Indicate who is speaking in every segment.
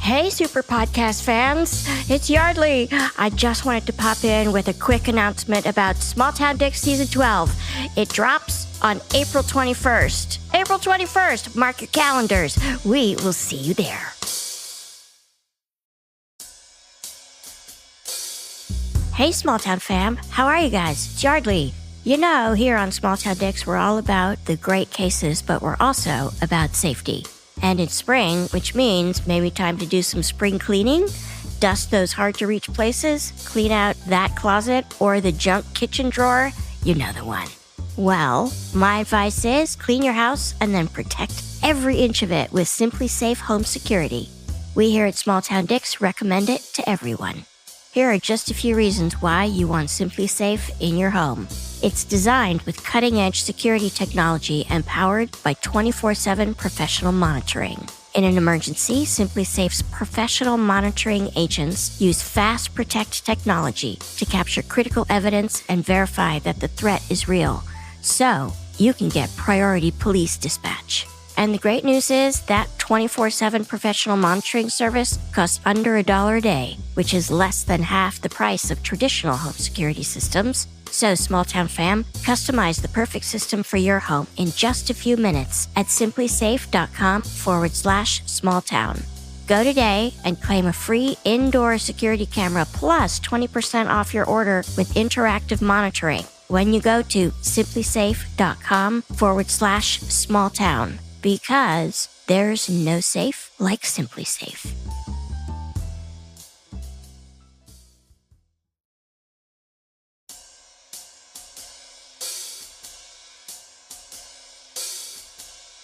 Speaker 1: Hey, Super Podcast fans. It's Yeardley. I just wanted to pop in with a quick announcement about Small Town Dicks Season 12. It drops on April 21st. April 21st. Mark your calendars. We will see you there. Hey, Small Town fam. How are you guys? It's Yeardley. You know, here on Small Town Dicks, we're all about the great cases, but we're also about safety. And it's spring, which means maybe time to do some spring cleaning, dust those hard-to-reach places, clean out that closet or the junk kitchen drawer. You know the one. Well, my advice is clean your house and then protect every inch of it with Simply Safe Home Security. We here at Small Town Dicks recommend it to everyone. Here are just a few reasons why you want Simply Safe in your home. It's designed with cutting-edge security technology and powered by 24/7 professional monitoring. In an emergency, Simply Safe's professional monitoring agents use Fast Protect technology to capture critical evidence and verify that the threat is real, so you can get priority police dispatch. And the great news is that 24/7 professional monitoring service costs under $1 a day, which is less than half the price of traditional home security systems. So, Small Town fam, customize the perfect system for your home in just a few minutes at simplysafe.com/smalltown. Go today and claim a free indoor security camera plus 20% off your order with interactive monitoring when you go to simplysafe.com/smalltown. Because there's no safe like Simply Safe.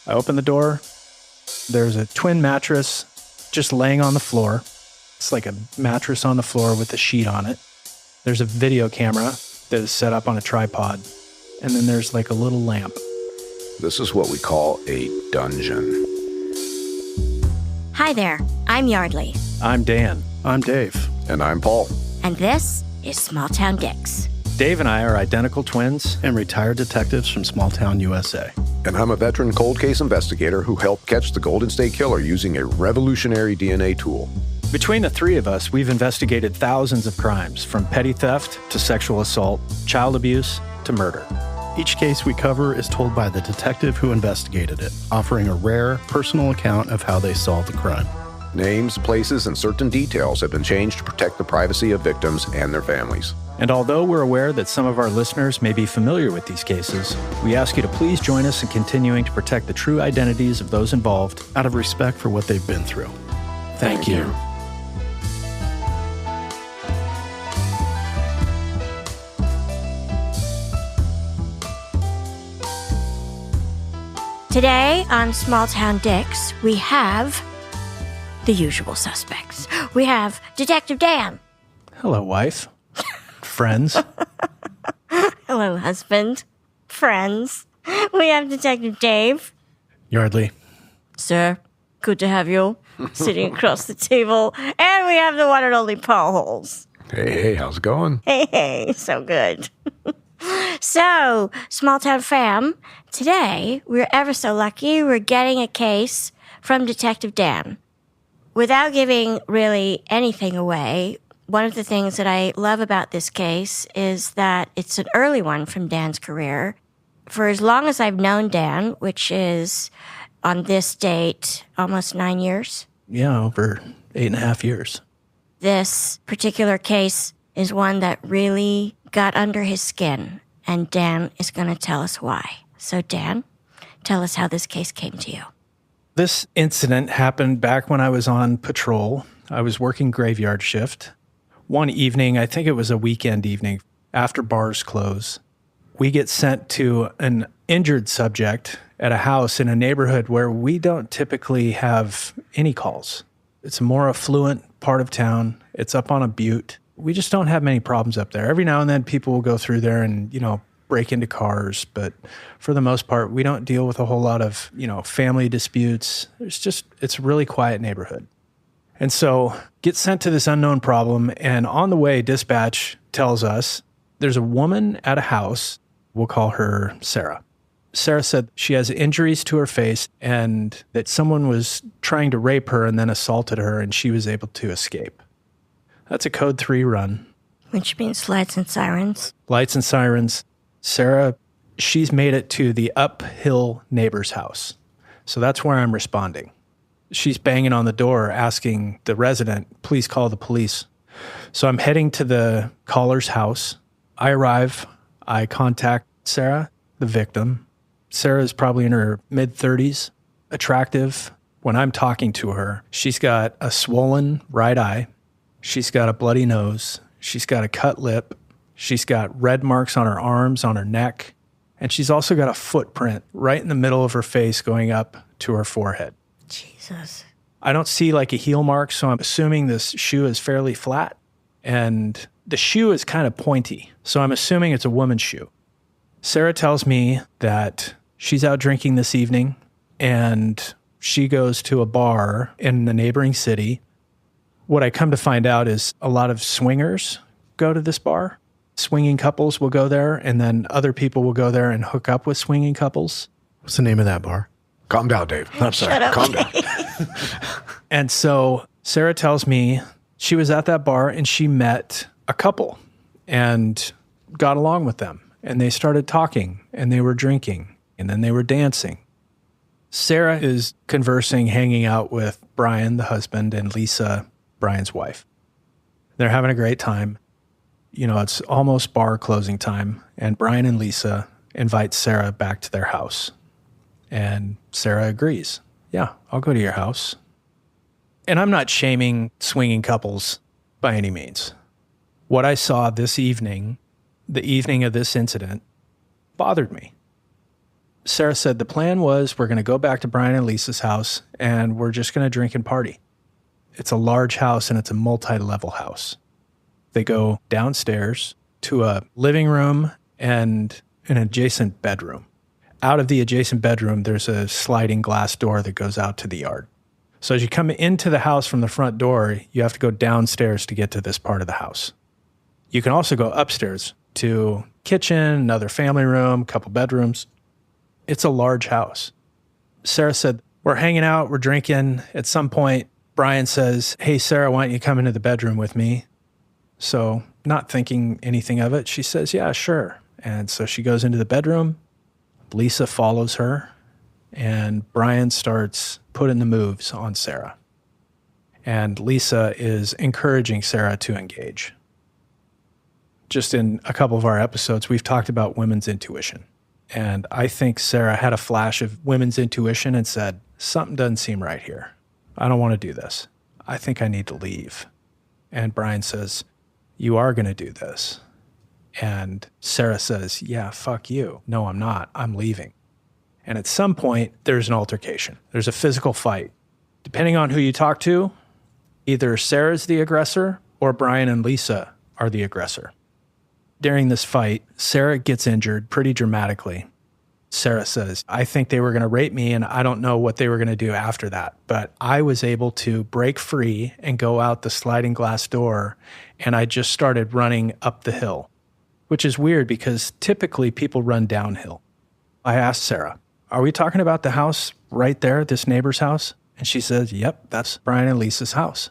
Speaker 2: I open the door. There's a twin mattress just laying on the floor. It's like a mattress on the floor with a sheet on it. There's a video camera that is set up on a tripod. And then there's like a little lamp.
Speaker 3: This is what we call a dungeon.
Speaker 1: Hi there, I'm Yeardley.
Speaker 2: I'm Dan.
Speaker 4: I'm Dave.
Speaker 3: And I'm Paul.
Speaker 1: And this is Small Town Dicks.
Speaker 2: Dave and I are identical twins.
Speaker 4: And retired detectives from Small Town, USA.
Speaker 3: And I'm a veteran cold case investigator who helped catch the Golden State Killer using a revolutionary DNA tool.
Speaker 2: Between the three of us, we've investigated thousands of crimes, from petty theft to sexual assault, child abuse to murder.
Speaker 4: Each case we cover is told by the detective who investigated it, offering a rare, personal account of how they solved the crime.
Speaker 3: Names, places, and certain details have been changed to protect the privacy of victims and their families.
Speaker 2: And although we're aware that some of our listeners may be familiar with these cases, we ask you to please join us in continuing to protect the true identities of those involved
Speaker 4: out of respect for what they've been through. Thank you.
Speaker 1: Today on Small Town Dicks, we have the usual suspects. We have Detective Dan.
Speaker 2: Hello, wife. Friends.
Speaker 1: Hello, husband. Friends. We have Detective Dave.
Speaker 2: Yardley.
Speaker 1: Sir, good to have you sitting across the table. And we have the one and only Paul Holes.
Speaker 3: Hey, how's it going?
Speaker 1: Hey, so good. So, Small Town fam, today we're ever so lucky we're getting a case from Detective Dan. Without giving really anything away, one of the things that I love about this case is that it's an early one from Dan's career. For as long as I've known Dan, which is on this date almost 9 years.
Speaker 2: Yeah, over 8.5 years.
Speaker 1: This particular case is one that really got under his skin, and Dan is going to tell us why. So, Dan, tell us how this case came to you.
Speaker 2: This incident happened back when I was on patrol. I was working graveyard shift. One evening, I think it was a weekend evening, after bars close, we get sent to an injured subject at a house in a neighborhood where we don't typically have any calls. It's a more affluent part of town. It's up on a butte. We just don't have many problems up there. Every now and then people will go through there and, break into cars. But for the most part, we don't deal with a whole lot of, family disputes. It's a really quiet neighborhood. And so get sent to this unknown problem. And on the way, dispatch tells us there's a woman at a house. We'll call her Sarah. Sarah said she has injuries to her face and that someone was trying to rape her and then assaulted her, and she was able to escape. That's a code 3 run.
Speaker 1: Which means lights and sirens.
Speaker 2: Lights and sirens. Sarah, she's made it to the uphill neighbor's house. So that's where I'm responding. She's banging on the door asking the resident, please call the police. So I'm heading to the caller's house. I arrive. I contact Sarah, the victim. Sarah is probably in her mid-30s, attractive. When I'm talking to her, she's got a swollen right eye. She's got a bloody nose. She's got a cut lip. She's got red marks on her arms, on her neck. And she's also got a footprint right in the middle of her face going up to her forehead.
Speaker 1: Jesus.
Speaker 2: I don't see like a heel mark, so I'm assuming this shoe is fairly flat. And the shoe is kind of pointy, so I'm assuming it's a woman's shoe. Sarah tells me that she's out drinking this evening, and she goes to a bar in the neighboring city. What I come to find out is a lot of swingers go to this bar. Swinging couples will go there, and then other people will go there and hook up with swinging couples.
Speaker 4: What's the name of that bar?
Speaker 3: Calm down, Dave.
Speaker 4: I'm sorry.
Speaker 3: Calm down.
Speaker 2: And so Sarah tells me she was at that bar and she met a couple and got along with them. And they started talking and they were drinking and then they were dancing. Sarah is conversing, hanging out with Brian, the husband, and Lisa, Brian's wife. They're having a great time. You know, it's almost bar closing time, and Brian and Lisa invite Sarah back to their house. And Sarah agrees. Yeah, I'll go to your house. And I'm not shaming swinging couples by any means. What I saw this evening, the evening of this incident, bothered me. Sarah said the plan was we're going to go back to Brian and Lisa's house and we're just going to drink and party. It's a large house and it's a multi-level house. They go downstairs to a living room and an adjacent bedroom. Out of the adjacent bedroom, there's a sliding glass door that goes out to the yard. So as you come into the house from the front door, you have to go downstairs to get to this part of the house. You can also go upstairs to kitchen, another family room, a couple bedrooms. It's a large house. Sarah said, we're hanging out, we're drinking. At some point, Brian says, hey, Sarah, why don't you come into the bedroom with me? So not thinking anything of it, she says, yeah, sure. And so she goes into the bedroom. Lisa follows her, and Brian starts putting the moves on Sarah. And Lisa is encouraging Sarah to engage. Just in a couple of our episodes, we've talked about women's intuition. And I think Sarah had a flash of women's intuition and said, something doesn't seem right here. I don't want to do this. I think I need to leave. And Brian says, you are going to do this. And Sarah says, yeah, fuck you. No, I'm not. I'm leaving. And at some point, there's an altercation. There's a physical fight. Depending on who you talk to, either Sarah's the aggressor or Brian and Lisa are the aggressor. During this fight, Sarah gets injured pretty dramatically. Sarah says, I think they were going to rape me and I don't know what they were going to do after that. But I was able to break free and go out the sliding glass door, and I just started running up the hill, which is weird because typically people run downhill. I asked Sarah, are we talking about the house right there, this neighbor's house? And she says, yep, that's Brian and Lisa's house.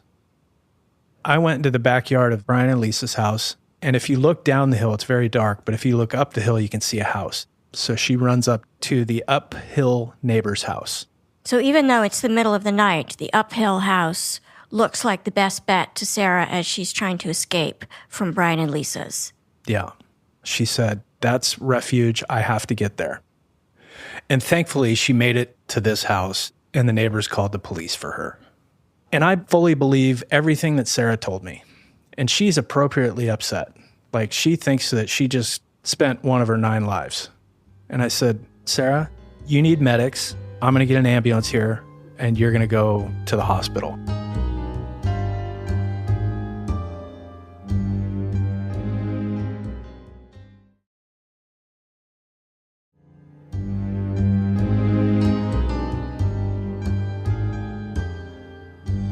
Speaker 2: I went into the backyard of Brian and Lisa's house, and if you look down the hill, it's very dark, but if you look up the hill, you can see a house. So she runs up to the uphill neighbor's house.
Speaker 1: So even though it's the middle of the night, the uphill house looks like the best bet to Sarah as she's trying to escape from Brian and Lisa's.
Speaker 2: Yeah. She said, that's refuge. I have to get there. And thankfully, she made it to this house, and the neighbors called the police for her. And I fully believe everything that Sarah told me. And she's appropriately upset. Like, she thinks that she just spent one of her 9 lives. And I said, Sarah, you need medics. I'm going to get an ambulance here, and you're going to go to the hospital.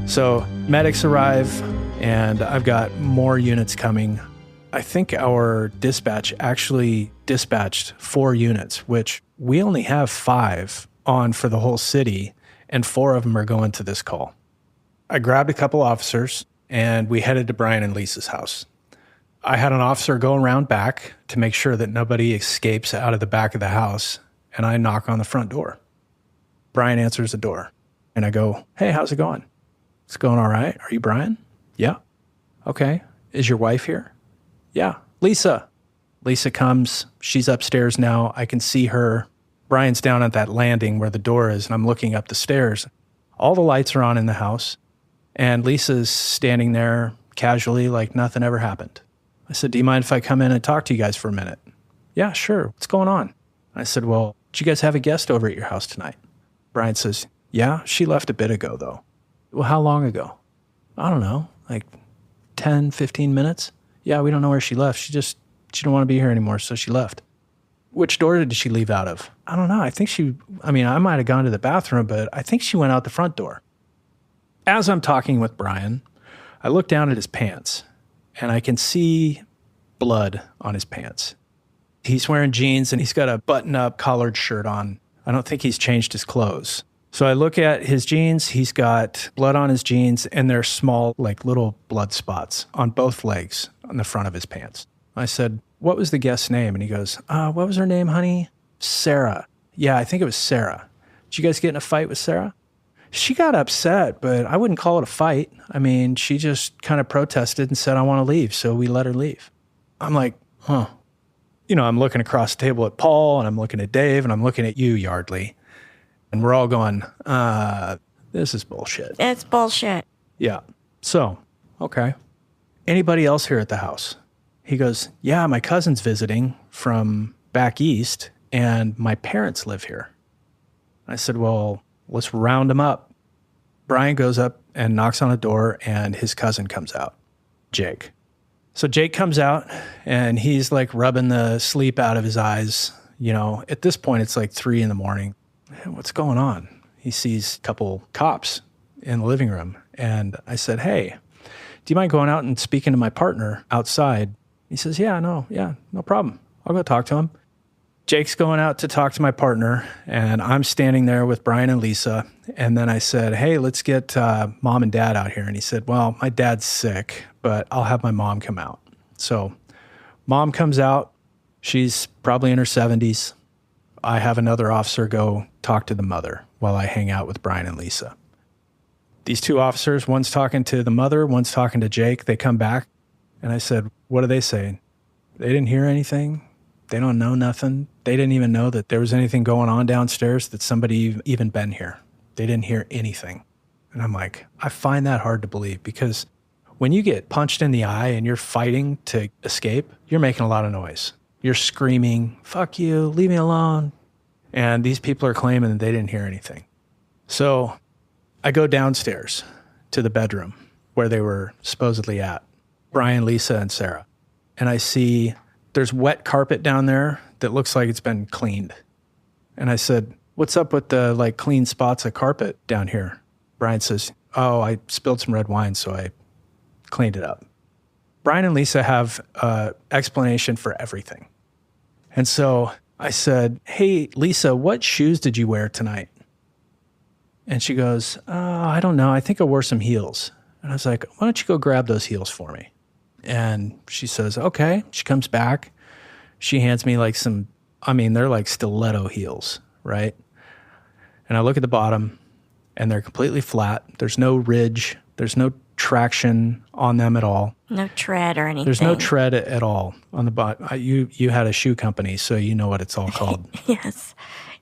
Speaker 2: So medics arrive, and I've got more units coming. I think our dispatch actually dispatched 4 units, which we only have 5 on for the whole city, and 4 of them are going to this call. I grabbed a couple officers, and we headed to Brian and Lisa's house. I had an officer go around back to make sure that nobody escapes out of the back of the house, and I knock on the front door. Brian answers the door, and I go, "Hey, how's it going?" "It's going all right. Are you Brian?" "Yeah." "Okay. Is your wife here?" "Yeah." "Lisa." Lisa comes. She's upstairs now. I can see her. Brian's down at that landing where the door is, and I'm looking up the stairs. All the lights are on in the house, and Lisa's standing there casually like nothing ever happened. I said, "Do you mind if I come in and talk to you guys for a minute?" "Yeah, sure. What's going on?" I said, "Well, did you guys have a guest over at your house tonight?" Brian says, "Yeah, she left a bit ago, though." "Well, how long ago?" "I don't know, like 10, 15 minutes. "Yeah, we don't know where she left. She didn't want to be here anymore, so she left." "Which door did she leave out of?" "I don't know. I might have gone to the bathroom, but I think she went out the front door." As I'm talking with Brian, I look down at his pants, and I can see blood on his pants. He's wearing jeans, and he's got a button-up collared shirt on. I don't think he's changed his clothes. So I look at his jeans. He's got blood on his jeans, and there's small, like little blood spots on both legs on the front of his pants. I said, "What was the guest's name?" And he goes, "What was her name, honey?" "Sarah." "Yeah, I think it was Sarah." "Did you guys get in a fight with Sarah?" "She got upset, but I wouldn't call it a fight. I mean, she just kind of protested and said, 'I want to leave,' so we let her leave." I'm like, huh. I'm looking across the table at Paul, and I'm looking at Dave, and I'm looking at you, Yeardley. And we're all going, this is bullshit.
Speaker 1: It's bullshit.
Speaker 2: Yeah. So, okay. Anybody else here at the house? He goes, "Yeah, my cousin's visiting from back east, and my parents live here." I said, "Well, let's round them up." Brian goes up and knocks on a door, and his cousin comes out, Jake. So Jake comes out, and he's like rubbing the sleep out of his eyes. At this point, it's like 3 a.m. What's going on? He sees a couple cops in the living room. And I said, "Hey, do you mind going out and speaking to my partner outside?" He says, no problem. I'll go talk to him." Jake's going out to talk to my partner, and I'm standing there with Brian and Lisa. And then I said, "Hey, let's get mom and dad out here." And he said, "Well, my dad's sick, but I'll have my mom come out." So mom comes out. She's probably in her 70s. I have another officer go talk to the mother while I hang out with Brian and Lisa. These 2 officers, one's talking to the mother, one's talking to Jake. They come back, and I said, "What are they saying?" "They didn't hear anything. They don't know nothing. They didn't even know that there was anything going on downstairs, that somebody even been here. They didn't hear anything." And I'm like, I find that hard to believe, because when you get punched in the eye and you're fighting to escape, you're making a lot of noise. You're screaming, "Fuck you, leave me alone." And these people are claiming that they didn't hear anything. So I go downstairs to the bedroom where they were supposedly at, Brian, Lisa, and Sarah. And I see there's wet carpet down there that looks like it's been cleaned. And I said, "What's up with the clean spots of carpet down here?" Brian says, "Oh, I spilled some red wine, so I cleaned it up." Brian and Lisa have an explanation for everything. And so I said, "Hey, Lisa, what shoes did you wear tonight?" And she goes, "I don't know. I think I wore some heels." And I was like, "Why don't you go grab those heels for me?" And she says, "Okay." She comes back. She hands me they're like stiletto heels, right? And I look at the bottom, and they're completely flat. There's no ridge. There's no traction on them at all.
Speaker 1: No tread or anything.
Speaker 2: There's no tread at all on the bottom. You had a shoe company, so you know what it's all called.
Speaker 1: Yes.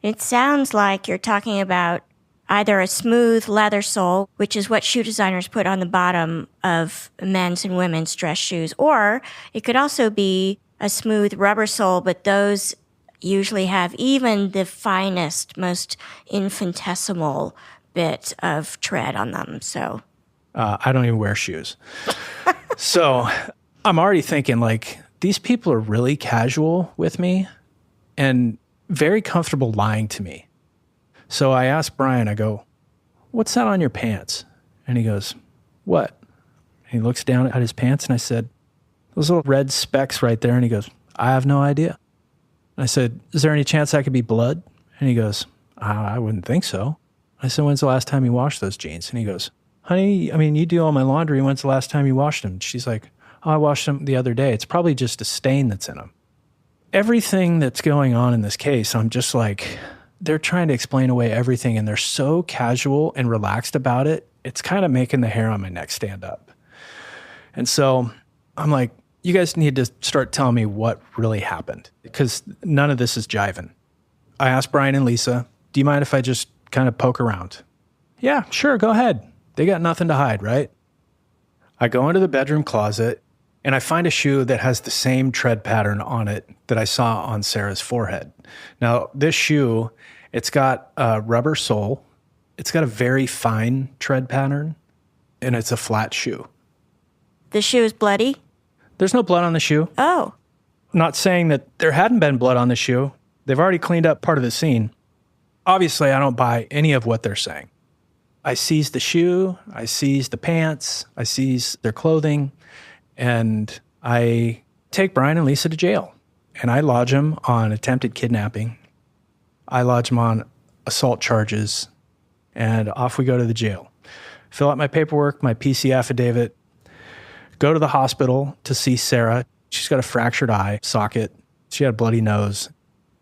Speaker 1: It sounds like you're talking about either a smooth leather sole, which is what shoe designers put on the bottom of men's and women's dress shoes, or it could also be a smooth rubber sole, but those usually have even the finest, most infinitesimal bit of tread on them. So
Speaker 2: I don't even wear shoes. So I'm already thinking, these people are really casual with me and very comfortable lying to me. So I asked Brian, I go, "What's that on your pants?" And he goes, "What?" And he looks down at his pants, and I said, "Those little red specks right there." And he goes, "I have no idea." And I said, "Is there any chance that could be blood?" And he goes, I wouldn't think so. I said, when's the last time you washed those jeans? And he goes, honey, I mean, you do all my laundry. When's the last time you washed them? She's like, oh, I washed them the other day. It's probably just a stain that's in them. Everything that's going on in this case, I'm just like, they're trying to explain away everything, and they're so casual and relaxed about it. It's kind of making the hair on my neck stand up. And so I'm like, you guys need to start telling me what really happened, because none of this is jiving. I asked Brian and Lisa, do you mind if I just kind of poke around? Yeah, sure, go ahead. They got nothing to hide, right? I go into the bedroom closet, and I find a shoe that has the same tread pattern on it that I saw on Sarah's forehead. Now, this shoe, it's got a rubber sole. It's got a very fine tread pattern, and it's a flat shoe.
Speaker 1: The shoe is bloody?
Speaker 2: There's no blood on the shoe.
Speaker 1: Oh.
Speaker 2: Not saying that there hadn't been blood on the shoe. They've already cleaned up part of the scene. Obviously, I don't buy any of what they're saying. I seize the shoe, I seize the pants, I seize their clothing, and I take Brian and Lisa to jail. And I lodge them on attempted kidnapping. I lodge them on assault charges, and off we go to the jail. Fill out my paperwork, my PC affidavit, go to the hospital to see Sarah. She's got a fractured eye socket. She had a bloody nose.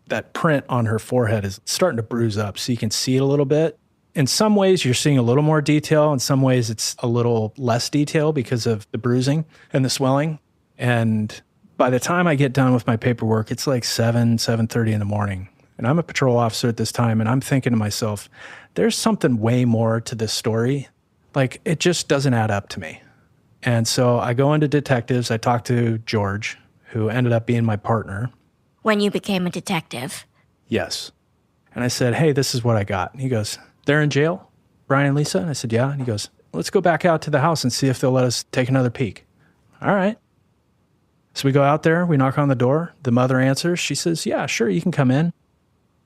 Speaker 2: That print on her forehead is starting to bruise up, so you can see it a little bit. In some ways, you're seeing a little more detail. In some ways, it's a little less detail because of the bruising and the swelling. And by the time I get done with my paperwork, it's like 7:30 in the morning. And I'm a patrol officer at this time, and I'm thinking to myself, there's something way more to this story. Like, it just doesn't add up to me. And so I go into detectives. I talk to George, who ended up being my partner.
Speaker 1: When you became a detective?
Speaker 2: Yes. And I said, hey, this is what I got. And he goes, they're in jail, Brian and Lisa? And I said, yeah. And he goes, let's go back out to the house and see if they'll let us take another peek. All right. So we go out there, we knock on the door. The mother answers. She says, yeah, sure, you can come in.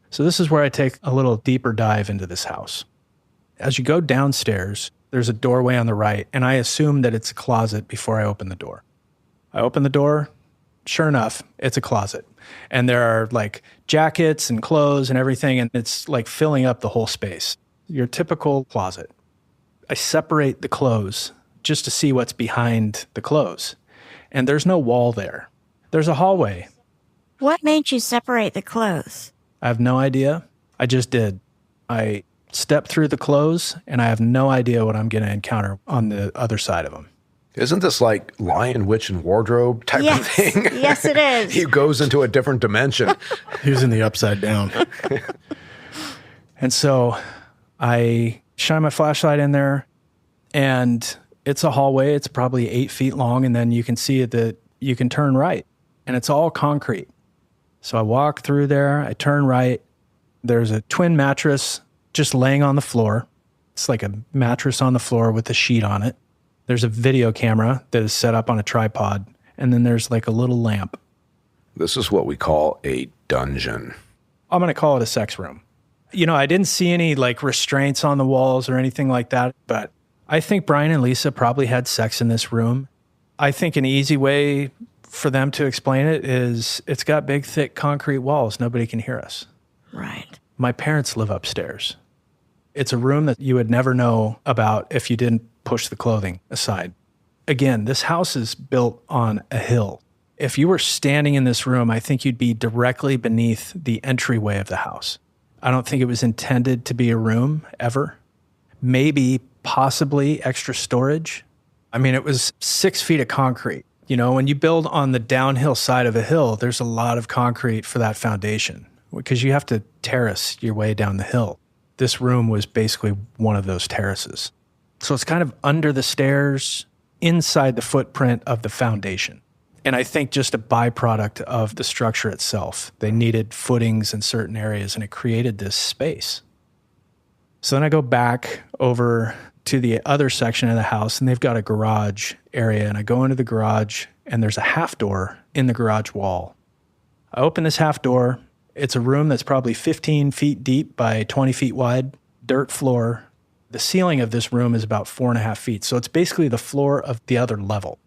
Speaker 2: So this is where I take a little deeper dive into this house. As you go downstairs, there's a doorway on the right, and I assume that it's a closet before I open the door. I open the door. Sure enough, it's a closet. And there are like jackets and clothes and everything, and it's like filling up the whole space. Your typical closet. I separate the clothes just to see what's behind the clothes. And there's no wall there. There's a hallway.
Speaker 1: What made you separate the clothes?
Speaker 2: I have no idea. I just did. I stepped through the clothes, and I have no idea what I'm going to encounter on the other side of them.
Speaker 3: Isn't this like Lion, Witch, and Wardrobe type of thing?
Speaker 1: Yes, it is.
Speaker 3: He goes into a different dimension.
Speaker 4: He was in the upside down.
Speaker 2: And so I shine my flashlight in there, and it's a hallway. It's probably 8 feet long, and then you can see that you can turn right, and it's all concrete. So I walk through there. I turn right. There's a twin mattress just laying on the floor. It's like a mattress on the floor with a sheet on it. There's a video camera that is set up on a tripod, and then there's like a little lamp.
Speaker 3: This is what we call a dungeon.
Speaker 2: I'm going to call it a sex room. You know, I didn't see any like restraints on the walls or anything like that, but I think Brian and Lisa probably had sex in this room. I think an easy way for them to explain it is it's got big, thick concrete walls. Nobody can hear us.
Speaker 1: Right.
Speaker 2: My parents live upstairs. It's a room that you would never know about if you didn't push the clothing aside. Again, this house is built on a hill. If you were standing in this room, I think you'd be directly beneath the entryway of the house. I don't think it was intended to be a room ever. Maybe, possibly extra storage. I mean, it was 6 feet of concrete. You know, when you build on the downhill side of a hill, there's a lot of concrete for that foundation because you have to terrace your way down the hill. This room was basically one of those terraces. So it's kind of under the stairs, inside the footprint of the foundation. And I think just a byproduct of the structure itself. They needed footings in certain areas, and it created this space. So then I go back over to the other section of the house, and they've got a garage area. And I go into the garage, and there's a half door in the garage wall. I open this half door. It's a room that's probably 15 feet deep by 20 feet wide, dirt floor. The ceiling of this room is about 4.5 feet. So it's basically the floor of the other level.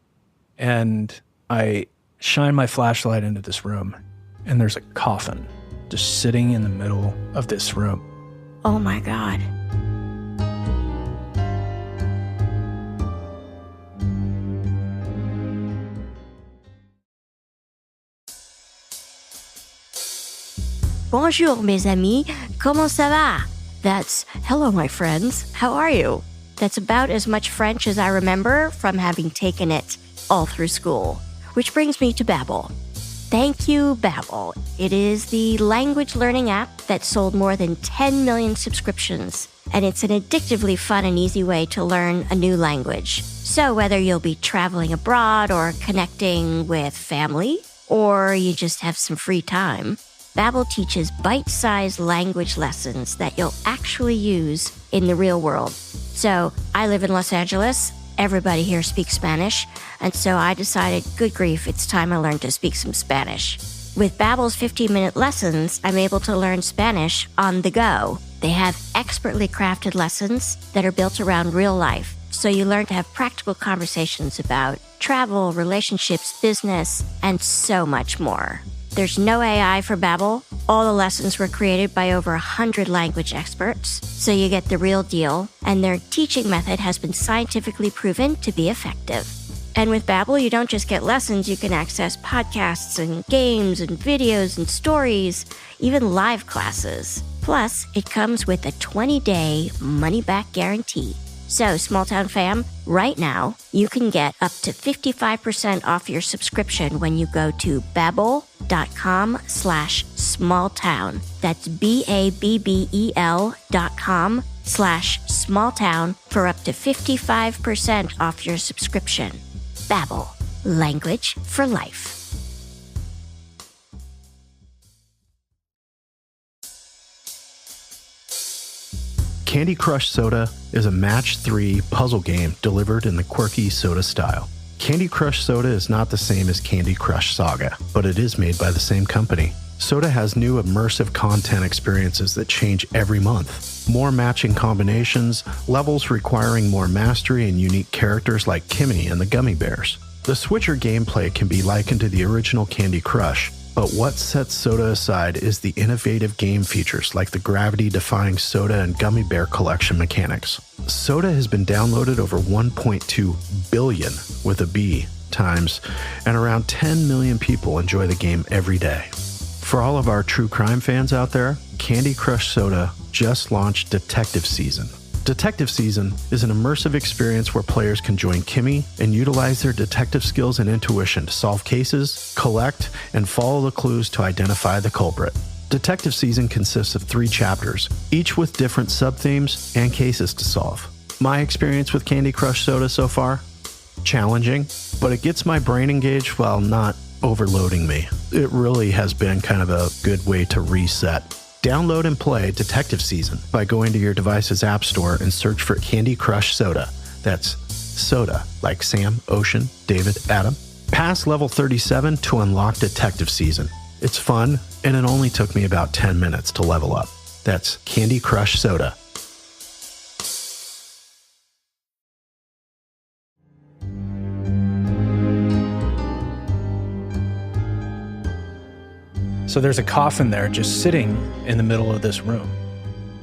Speaker 2: And I shine my flashlight into this room, and there's a coffin just sitting in the middle of this room.
Speaker 1: Oh my God. Bonjour, mes amis. Comment ça va? That's, hello, my friends. How are you? That's about as much French as I remember from having taken it all through school. Which brings me to Babbel. Thank you, Babbel. It is the language learning app that sold more than 10 million subscriptions, and it's an addictively fun and easy way to learn a new language. So whether you'll be traveling abroad or connecting with family, or you just have some free time, Babbel teaches bite-sized language lessons that you'll actually use in the real world. So I live in Los Angeles. Everybody here speaks Spanish, and so I decided, good grief, it's time I learned to speak some Spanish. With Babbel's 15-minute lessons, I'm able to learn Spanish on the go. They have expertly crafted lessons that are built around real life, so you learn to have practical conversations about travel, relationships, business, and so much more. There's no AI for Babbel. All the lessons were created by over 100 language experts, so you get the real deal, and their teaching method has been scientifically proven to be effective. And with Babbel, you don't just get lessons, you can access podcasts and games and videos and stories, even live classes. Plus, it comes with a 20-day money-back guarantee. So, Small Town fam, right now, you can get up to 55% off your subscription when you go to babbel.com/smalltown. That's BABBEL.com/smalltown for up to 55% off your subscription. Babbel, language for life.
Speaker 4: Candy Crush Soda is a match 3 puzzle game delivered in the quirky soda style. Candy Crush Soda is not the same as Candy Crush Saga, but it is made by the same company. Soda has new immersive content experiences that change every month. More matching combinations, levels requiring more mastery, and unique characters like Kimmy and the Gummy Bears. The Switcher gameplay can be likened to the original Candy Crush, but what sets Soda aside is the innovative game features like the gravity-defying Soda and Gummy Bear collection mechanics. Soda has been downloaded over 1.2 billion with a B times, and around 10 million people enjoy the game every day. For all of our true crime fans out there, Candy Crush Soda just launched Detective Season. Detective Season is an immersive experience where players can join Kimmy and utilize their detective skills and intuition to solve cases, collect, and follow the clues to identify the culprit. Detective Season consists of 3 chapters, each with different sub-themes and cases to solve. My experience with Candy Crush Soda so far? Challenging, but it gets my brain engaged while not overloading me. It really has been kind of a good way to reset. Download and play Detective Season by going to your device's app store and search for Candy Crush Soda. That's soda, like Sam, Ocean, David, Adam. Pass level 37 to unlock Detective Season. It's fun, and it only took me about 10 minutes to level up. That's Candy Crush Soda.
Speaker 2: So there's a coffin there just sitting in the middle of this room.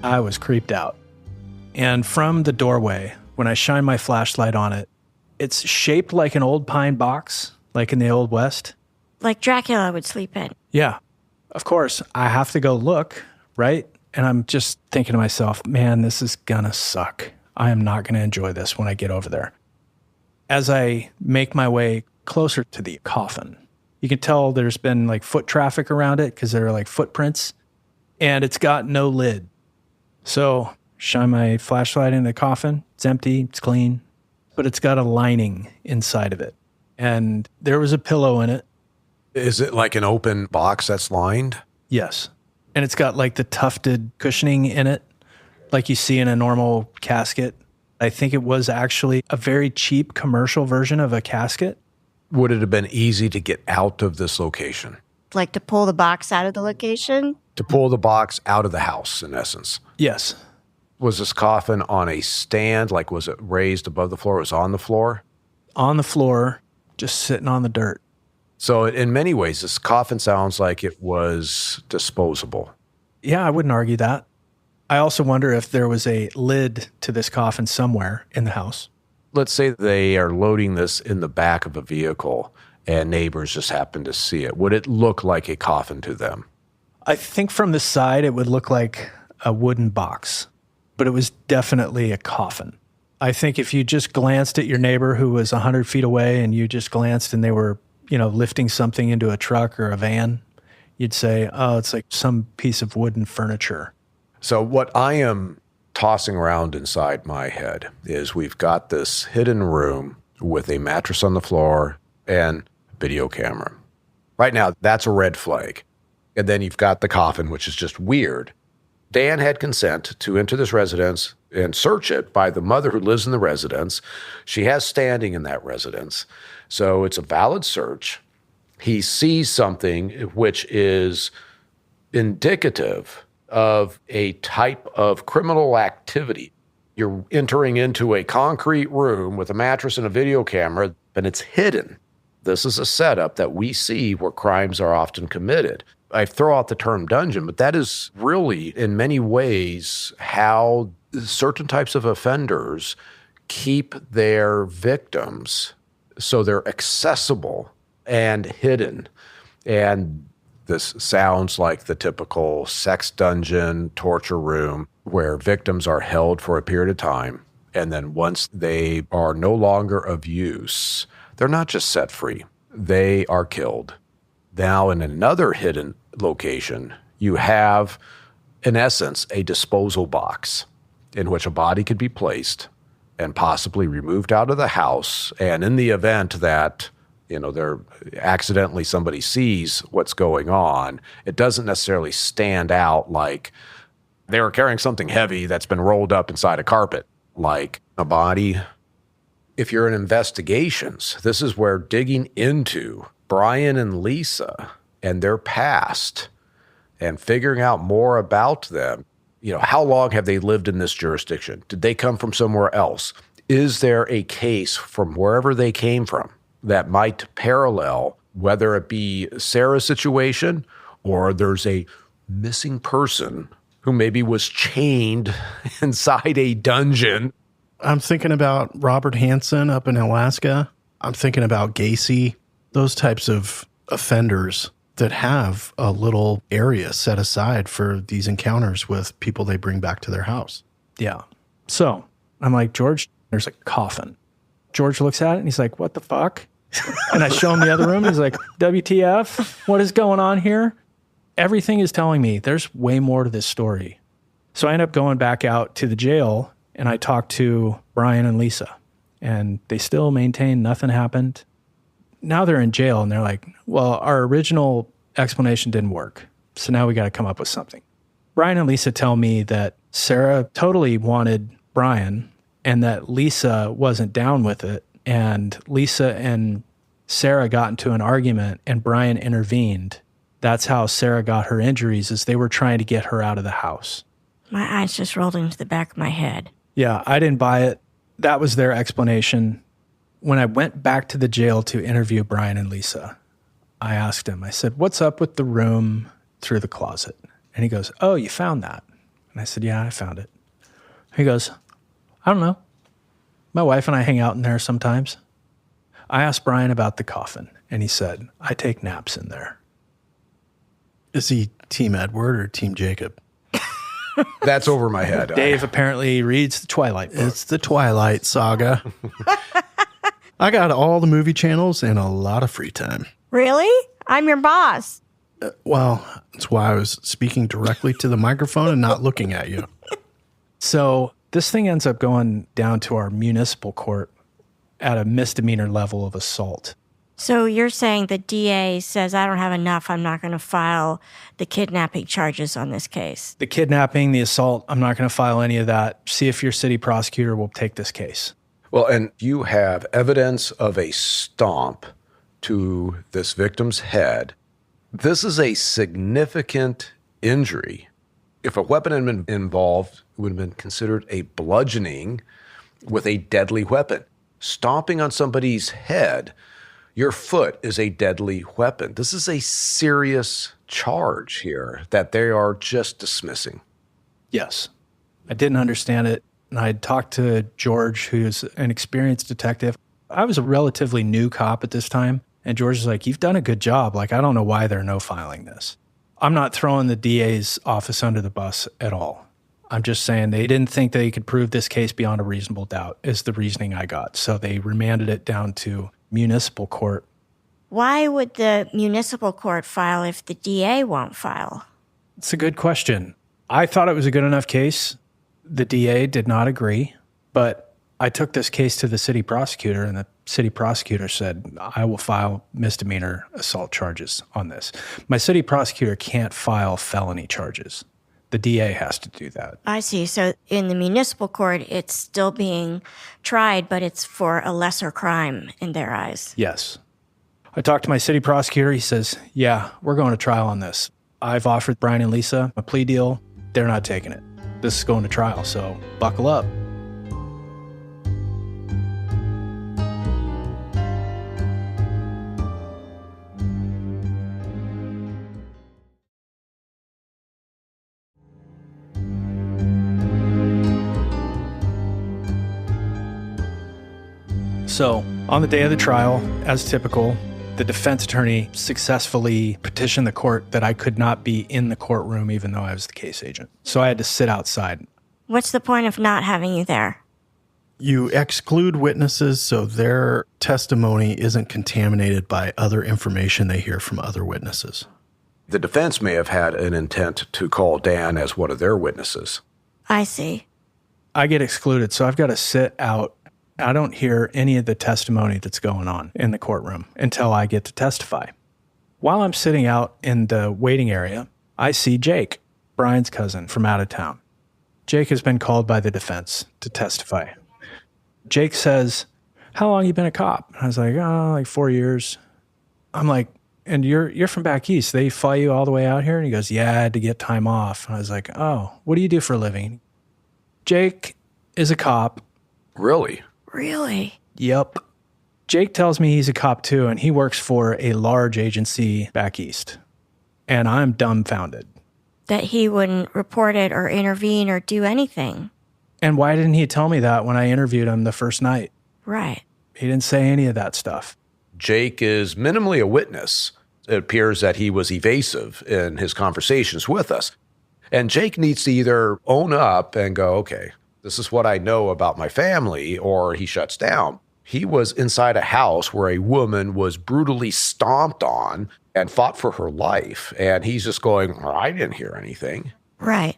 Speaker 2: I was creeped out. And from the doorway, when I shine my flashlight on it, it's shaped like an old pine box, like in the Old West.
Speaker 1: Like Dracula would sleep in.
Speaker 2: Yeah. Of course, I have to go look, right? And I'm just thinking to myself, man, this is gonna suck. I am not gonna enjoy this when I get over there. As I make my way closer to the coffin, you can tell there's been like foot traffic around it because there are like footprints, and it's got no lid. So shine my flashlight in the coffin. It's empty, it's clean, but it's got a lining inside of it. And there was a pillow in it.
Speaker 3: Is it like an open box that's lined?
Speaker 2: Yes. And it's got like the tufted cushioning in it, like you see in a normal casket. I think it was actually a very cheap commercial version of a casket.
Speaker 3: Would it have been easy to get out of this location?
Speaker 1: Like to pull the box out of the location?
Speaker 3: To pull the box out of the house, in essence.
Speaker 2: Yes.
Speaker 3: Was this coffin on a stand? Like, was it raised above the floor? It was on the floor?
Speaker 2: On the floor, just sitting on the dirt.
Speaker 3: So in many ways, this coffin sounds like it was disposable.
Speaker 2: Yeah, I wouldn't argue that. I also wonder if there was a lid to this coffin somewhere in the house.
Speaker 3: Let's say they are loading this in the back of a vehicle and neighbors just happen to see it. Would it look like a coffin to them?
Speaker 2: I think from the side, it would look like a wooden box, but it was definitely a coffin. I think if you just glanced at your neighbor who was 100 feet away and you just glanced and they were, lifting something into a truck or a van, you'd say, oh, it's like some piece of wooden furniture.
Speaker 3: So what I am tossing around inside my head is we've got this hidden room with a mattress on the floor and video camera. Right now, that's a red flag. And then you've got the coffin, which is just weird. Dan had consent to enter this residence and search it by the mother who lives in the residence. She has standing in that residence. So it's a valid search. He sees something which is indicative of a type of criminal activity. You're entering into a concrete room with a mattress and a video camera, and it's hidden. This is a setup that we see where crimes are often committed. I throw out the term dungeon, but that is really, in many ways, how certain types of offenders keep their victims so they're accessible and hidden. And this sounds like the typical sex dungeon, torture room, where victims are held for a period of time. And then once they are no longer of use, they're not just set free, they are killed. Now, in another hidden location, you have, in essence, a disposal box in which a body could be placed and possibly removed out of the house. And in the event that, there accidentally somebody sees what's going on, it doesn't necessarily stand out like they were carrying something heavy that's been rolled up inside a carpet, like a body. If you're in investigations, this is where digging into Brian and Lisa and their past and figuring out more about them. How long have they lived in this jurisdiction? Did they come from somewhere else? Is there a case from wherever they came from that might parallel, whether it be Sarah's situation or there's a missing person who maybe was chained inside a dungeon?
Speaker 4: I'm thinking about Robert Hansen up in Alaska. I'm thinking about Gacy, those types of offenders that have a little area set aside for these encounters with people they bring back to their house.
Speaker 2: Yeah. So I'm like, George, there's a coffin. George looks at it and he's like, what the fuck? And I show him the other room. He's like, WTF? What is going on here? Everything is telling me there's way more to this story. So I end up going back out to the jail and I talked to Brian and Lisa, and they still maintain nothing happened. Now they're in jail and they're like, well, our original explanation didn't work. So now we got to come up with something. Brian and Lisa tell me that Sarah totally wanted Brian and that Lisa wasn't down with it. And Lisa and Sarah got into an argument and Brian intervened. That's how Sarah got her injuries, is they were trying to get her out of the house.
Speaker 1: My eyes just rolled into the back of my head.
Speaker 2: Yeah, I didn't buy it. That was their explanation. When I went back to the jail to interview Brian and Lisa, I asked him, I said, what's up with the room through the closet? And he goes, oh, you found that? And I said, yeah, I found it. He goes, I don't know. My wife and I hang out in there sometimes. I asked Brian about the coffin, and he said, I take naps in there.
Speaker 4: Is he Team Edward or Team Jacob?
Speaker 3: That's over my head.
Speaker 2: Dave apparently reads the Twilight book.
Speaker 4: It's the Twilight Saga. I got all the movie channels and a lot of free time.
Speaker 1: Really? I'm your boss.
Speaker 4: Well, that's why I was speaking directly to the microphone and not looking at you.
Speaker 2: So this thing ends up going down to our municipal court at a misdemeanor level of assault.
Speaker 1: So you're saying the DA says, I don't have enough, I'm not going to file the kidnapping charges on this case.
Speaker 2: The kidnapping, the assault, I'm not going to file any of that. See if your city prosecutor will take this case.
Speaker 3: Well, and you have evidence of a stomp to this victim's head. This is a significant injury. If a weapon had been involved, it would have been considered a bludgeoning with a deadly weapon. Stomping on somebody's head, Your foot is a deadly weapon. This is a serious charge here that they are just dismissing.
Speaker 2: Yes. I didn't understand it. And I talked to George, who's an experienced detective. I was a relatively new cop at this time. And George was like, you've done a good job. Like, I don't know why they're no-filing this. I'm not throwing the DA's office under the bus at all. I'm just saying they didn't think they could prove this case beyond a reasonable doubt is the reasoning I got. So they remanded it down to municipal court.
Speaker 1: Why would the municipal court file if the DA won't file?
Speaker 2: It's a good question. I thought it was a good enough case. The DA did not agree, but I took this case to the city prosecutor, and the city prosecutor said, I will file misdemeanor assault charges on this. My city prosecutor can't file felony charges. The DA has to do that.
Speaker 1: I see. So in the municipal court, it's still being tried, but it's for a lesser crime in their eyes.
Speaker 2: Yes. I talked to my city prosecutor. He says, yeah, we're going to trial on this. I've offered Brian and Lisa a plea deal. They're not taking it. This is going to trial, so buckle up. So, on the day of the trial, as typical, the defense attorney successfully petitioned the court that I could not be in the courtroom even though I was the case agent. So I had to sit outside.
Speaker 1: What's the point of not having you there?
Speaker 4: You exclude witnesses so their testimony isn't contaminated by other information they hear from other witnesses.
Speaker 3: The defense may have had an intent to call Dan as one of their witnesses.
Speaker 1: I see.
Speaker 2: I get excluded, so I've got to sit out. I don't hear any of the testimony that's going on in the courtroom until I get to testify. While I'm sitting out in the waiting area, I see Jake, Brian's cousin from out of town. Jake has been called by the defense to testify. Jake says, how long you been a cop? I was like, like 4 years. I'm like, and you're from back east. They fly you all the way out here? And he goes, yeah, I had to get time off. And I was like, oh, what do you do for a living? Jake is a cop.
Speaker 3: Really?
Speaker 1: Really?
Speaker 2: Yep. Jake tells me he's a cop too, and he works for a large agency back east. And I'm dumbfounded.
Speaker 1: That he wouldn't report it or intervene or do anything.
Speaker 2: And why didn't he tell me that when I interviewed him the first night?
Speaker 1: Right.
Speaker 2: He didn't say any of that stuff.
Speaker 3: Jake is minimally a witness. It appears that he was evasive in his conversations with us. And Jake needs to either own up and go, okay, this is what I know about my family, or he shuts down. He was inside a house where a woman was brutally stomped on and fought for her life. And he's just going, well, I didn't hear anything.
Speaker 1: Right.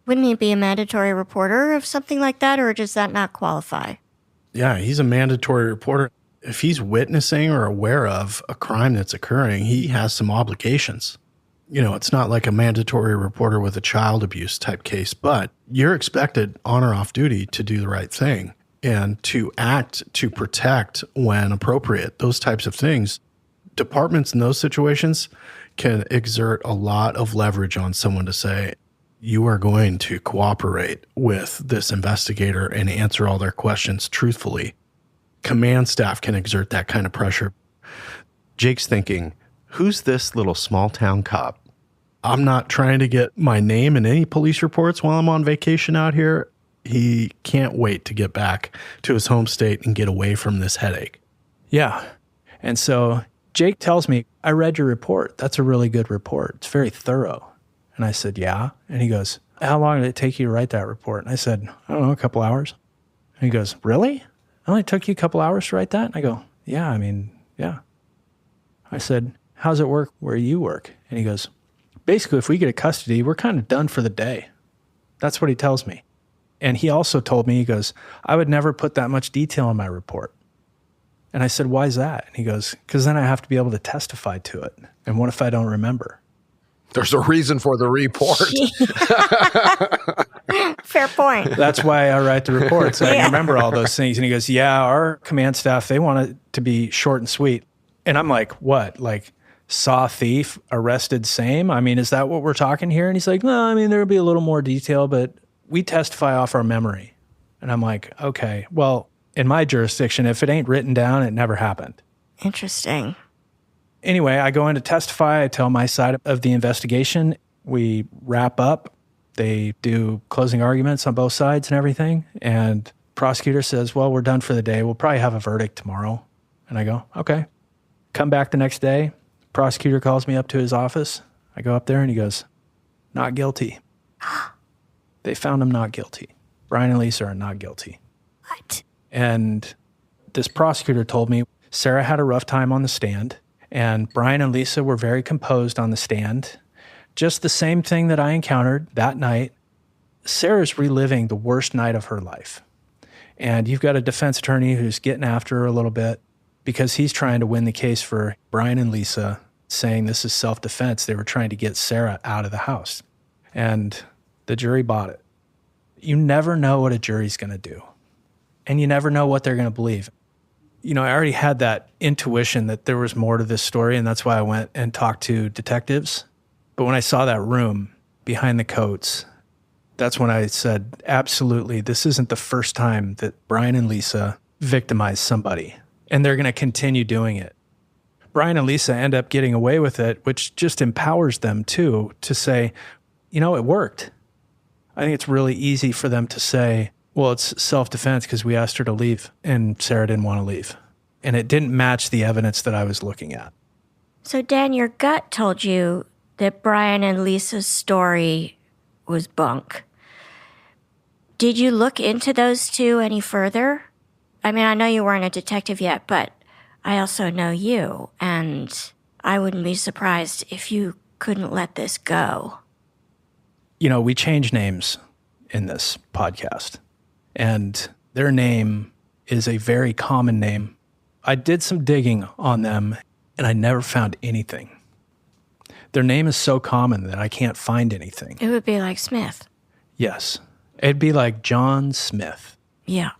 Speaker 1: Wouldn't he be a mandatory reporter of something like that, or does that not qualify?
Speaker 4: Yeah, he's a mandatory reporter. If he's witnessing or aware of a crime that's occurring, he has some obligations. You know, it's not like a mandatory reporter with a child abuse type case, but you're expected on or off duty to do the right thing and to act to protect when appropriate. Those types of things. Departments in those situations can exert a lot of leverage on someone to say, you are going to cooperate with this investigator and answer all their questions truthfully. Command staff can exert that kind of pressure. Jake's thinking, who's this little small town cop? I'm not trying to get my name in any police reports while I'm on vacation out here. He can't wait to get back to his home state and get away from this headache.
Speaker 2: Yeah. And so Jake tells me, I read your report. That's a really good report. It's very thorough. And I said, yeah. And he goes, how long did it take you to write that report? And I said, I don't know, a couple hours. And he goes, really? It only took you a couple hours to write that? And I go, yeah. Yeah. I said, how's it work where you work? And he goes, basically, if we get a custody, we're kind of done for the day. That's what he tells me. And he also told me, he goes, I would never put that much detail in my report. And I said, why is that? And he goes, because then I have to be able to testify to it. And what if I don't remember?
Speaker 3: There's a reason for the report.
Speaker 1: Fair point.
Speaker 2: That's why I write the report, so I can remember all those things. And he goes, yeah, our command staff, they want it to be short and sweet. And I'm like, what? Like, saw thief, arrested same? I mean, is that what we're talking here? And he's like, no, I mean, there'll be a little more detail, but we testify off our memory. And I'm like, okay, well, in my jurisdiction, if it ain't written down, it never happened.
Speaker 1: Interesting.
Speaker 2: Anyway, I go in to testify. I tell my side of the investigation. We wrap up. They do closing arguments on both sides and everything. And prosecutor says, well, we're done for the day. We'll probably have a verdict tomorrow. And I go, okay. Come back the next day. Prosecutor calls me up to his office. I go up there and he goes, not guilty. They found him not guilty. Brian and Lisa are not guilty.
Speaker 1: What?
Speaker 2: And this prosecutor told me Sarah had a rough time on the stand, and Brian and Lisa were very composed on the stand. Just the same thing that I encountered that night. Sarah's reliving the worst night of her life. And you've got a defense attorney who's getting after her a little bit because he's trying to win the case for Brian and Lisa, saying this is self-defense. They were trying to get Sarah out of the house. And the jury bought it. You never know what a jury's going to do. And you never know what they're going to believe. You know, I already had that intuition that there was more to this story, and that's why I went and talked to detectives. But when I saw that room behind the coats, that's when I said, absolutely, this isn't the first time that Brian and Lisa victimized somebody, and they're going to continue doing it. Brian and Lisa end up getting away with it, which just empowers them, too, to say, you know, it worked. I think it's really easy for them to say, well, it's self-defense because we asked her to leave, and Sarah didn't want to leave. And it didn't match the evidence that I was looking at.
Speaker 1: So, Dan, your gut told you that Brian and Lisa's story was bunk. Did you look into those two any further? I mean, I know you weren't a detective yet, but I also know you, and I wouldn't be surprised if you couldn't let this go.
Speaker 2: You know, we change names in this podcast, and their name is a very common name. I did some digging on them, and I never found anything. Their name is so common that I can't find anything.
Speaker 1: It would be like Smith.
Speaker 2: Yes. It'd be like John Smith.
Speaker 1: Yeah.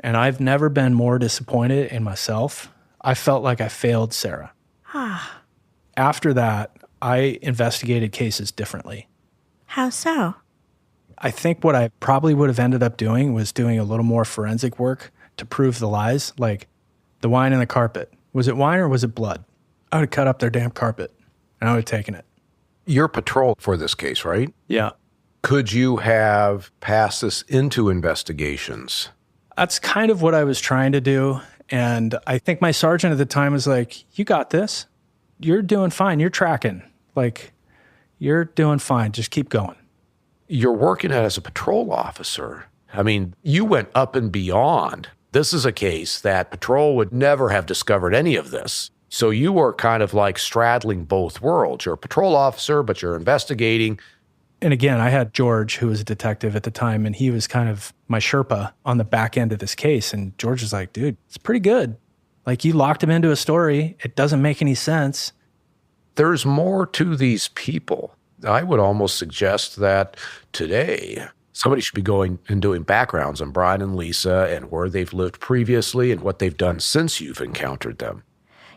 Speaker 2: And I've never been more disappointed in myself. I felt like I failed Sarah. After that, I investigated cases differently.
Speaker 1: How so?
Speaker 2: I think what I probably would have ended up doing was doing a little more forensic work to prove the lies, like the wine in the carpet. Was it wine or was it blood? I would have cut up their damn carpet, and I would have taken it.
Speaker 3: You're patrol for this case, right?
Speaker 2: Yeah.
Speaker 3: Could you have passed this into investigations?
Speaker 2: That's kind of what I was trying to do. And I think my sergeant at the time was like, you got this. You're doing fine. You're tracking. Like, you're doing fine. Just keep going.
Speaker 3: You're working as a patrol officer. I mean, you went up and beyond. This is a case that patrol would never have discovered any of this. So you were kind of like straddling both worlds. You're a patrol officer, but you're investigating.
Speaker 2: And again, I had George, who was a detective at the time, and he was kind of my Sherpa on the back end of this case. And George was like, dude, it's pretty good. Like, you locked him into a story. It doesn't make any sense.
Speaker 3: There's more to these people. I would almost suggest that today somebody should be going and doing backgrounds on Brian and Lisa and where they've lived previously and what they've done since you've encountered them.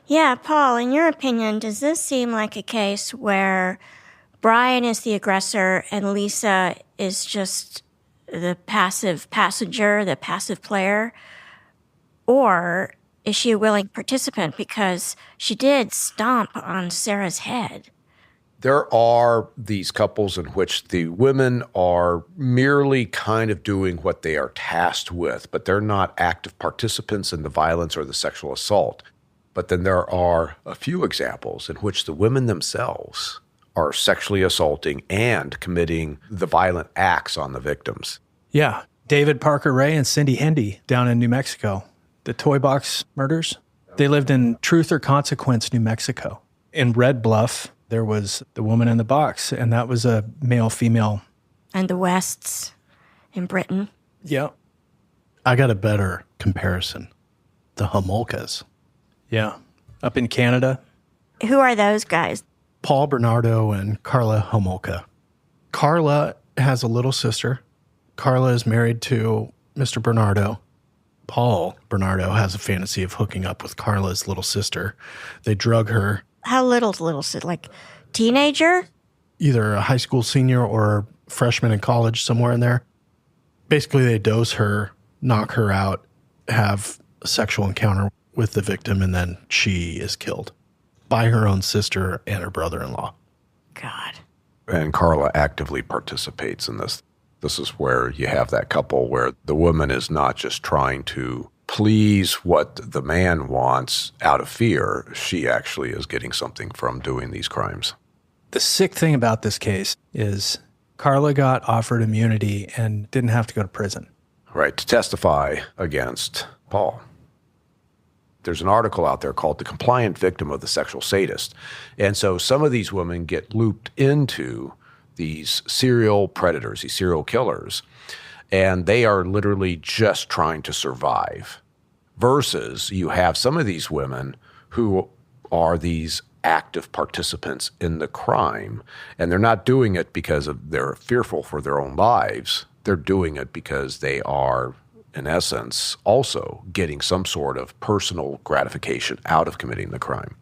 Speaker 1: Yeah, Paul, in your opinion, does this seem like a case where Brian is the aggressor and Lisa is just the passive passenger, the passive player? Or is she a willing participant because she did stomp on Sarah's head?
Speaker 3: There are these couples in which the women are merely kind of doing what they are tasked with, but they're not active participants in the violence or the sexual assault. But then there are a few examples in which the women themselves are sexually assaulting and committing the violent acts on the victims.
Speaker 2: Yeah. David Parker Ray and Cindy Hendy down in New Mexico. The Toy Box murders. They lived in Truth or Consequence, New Mexico. In Red Bluff, there was the woman in the box, and that was a male-female.
Speaker 1: And the Wests in Britain.
Speaker 2: Yeah.
Speaker 4: I got a better comparison. The Homolkas.
Speaker 2: Yeah. Up in Canada.
Speaker 1: Who are those guys?
Speaker 4: Paul Bernardo and Carla Homolka. Carla has a little sister. Carla is married to Mr. Bernardo. Paul Bernardo has a fantasy of hooking up with Carla's little sister. They drug her.
Speaker 1: How little sister? Like teenager?
Speaker 4: Either a high school senior or freshman in college, somewhere in there. Basically, they dose her, knock her out, have a sexual encounter with the victim, and then she is killed by her own sister and her brother-in-law.
Speaker 1: God.
Speaker 3: And Carla actively participates in this. This is where you have that couple where the woman is not just trying to please what the man wants out of fear. She actually is getting something from doing these crimes.
Speaker 2: The sick thing about this case is Carla got offered immunity and didn't have to go to prison.
Speaker 3: Right, to testify against Paul. There's an article out there called The Compliant Victim of the Sexual Sadist. And so some of these women get looped into these serial predators, these serial killers, and they are literally just trying to survive. Versus you have some of these women who are these active participants in the crime, and they're not doing it because they're fearful for their own lives. They're doing it because they are, in essence, also getting some sort of personal gratification out of committing the crime.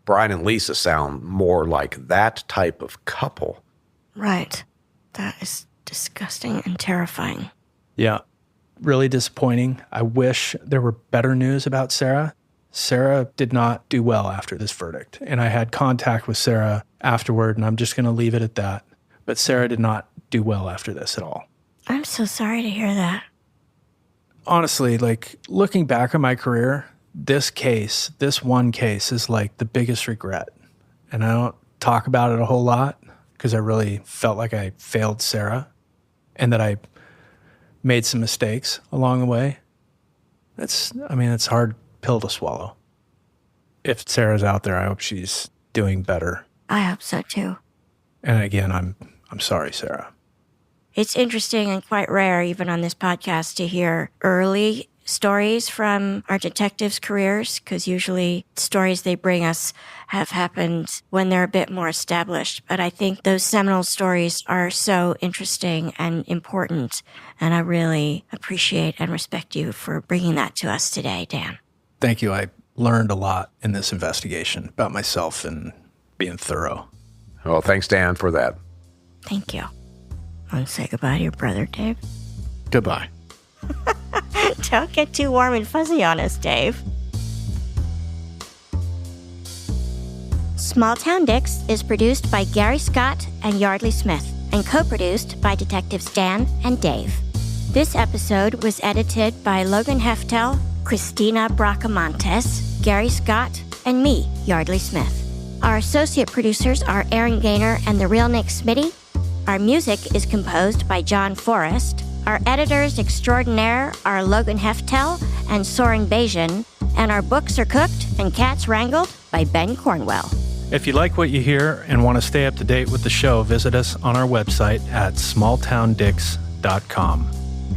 Speaker 3: Brian and Lisa sound more like that type of couple.
Speaker 1: Right. That is disgusting and terrifying.
Speaker 2: Yeah, really disappointing. I wish there were better news about Sarah. Sarah did not do well after this verdict, and I had contact with Sarah afterward, and I'm just going to leave it at that. But Sarah did not do well after this at all.
Speaker 1: I'm so sorry to hear that.
Speaker 2: Honestly, like, looking back on my career, this one case is like the biggest regret. And I don't talk about it a whole lot because I really felt like I failed Sarah and that I made some mistakes along the way. It's a hard pill to swallow. If Sarah's out there, I hope she's doing better.
Speaker 1: I hope so too.
Speaker 2: And again, I'm sorry, Sarah.
Speaker 1: It's interesting and quite rare, even on this podcast, to hear early stories from our detectives' careers, because usually stories they bring us have happened when they're a bit more established. But I think those seminal stories are so interesting and important, and I really appreciate and respect you for bringing that to us today, Dan.
Speaker 2: Thank you. I learned a lot in this investigation about myself and being thorough.
Speaker 3: Well, thanks, Dan, for that.
Speaker 1: Thank you. Want to say goodbye to your brother, Dave?
Speaker 4: Goodbye.
Speaker 1: Don't get too warm and fuzzy on us, Dave. Small Town Dicks is produced by Gary Scott and Yeardley Smith and co-produced by Detectives Dan and Dave. This episode was edited by Logan Heftel, Christina Bracamontes, Gary Scott, and me, Yeardley Smith. Our associate producers are Aaron Gaynor and the real Nick Smitty. Our music is composed by John Forrest. Our editors extraordinaire are Logan Heftel and Soren Bajan, and our books are cooked and cats wrangled by Ben Cornwell.
Speaker 2: If you like what you hear and want to stay up to date with the show, visit us on our website at smalltowndicks.com.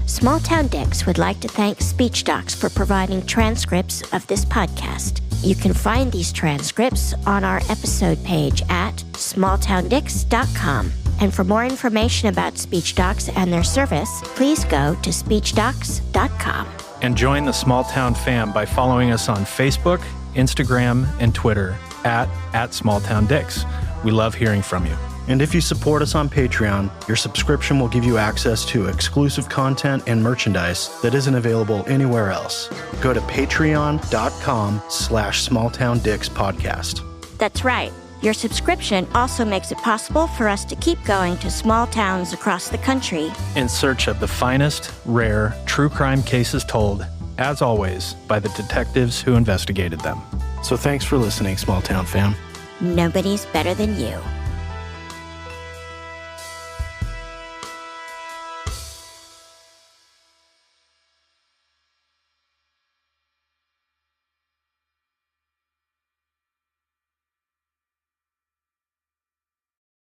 Speaker 1: Small Town Dicks would like to thank SpeechDocs for providing transcripts of this podcast. You can find these transcripts on our episode page at smalltowndicks.com. And for more information about SpeechDocs and their service, please go to speechdocs.com.
Speaker 2: And join the Small Town fam by following us on Facebook, Instagram, and Twitter at SmallTownDicks. We love hearing from you.
Speaker 4: And if you support us on Patreon, your subscription will give you access to exclusive content and merchandise that isn't available anywhere else. Go to patreon.com/smalltowndickspodcast.
Speaker 1: That's right. Your subscription also makes it possible for us to keep going to small towns across the country
Speaker 2: in search of the finest, rare, true crime cases told, as always, by the detectives who investigated them.
Speaker 4: So thanks for listening, Small Town fam.
Speaker 1: Nobody's better than you.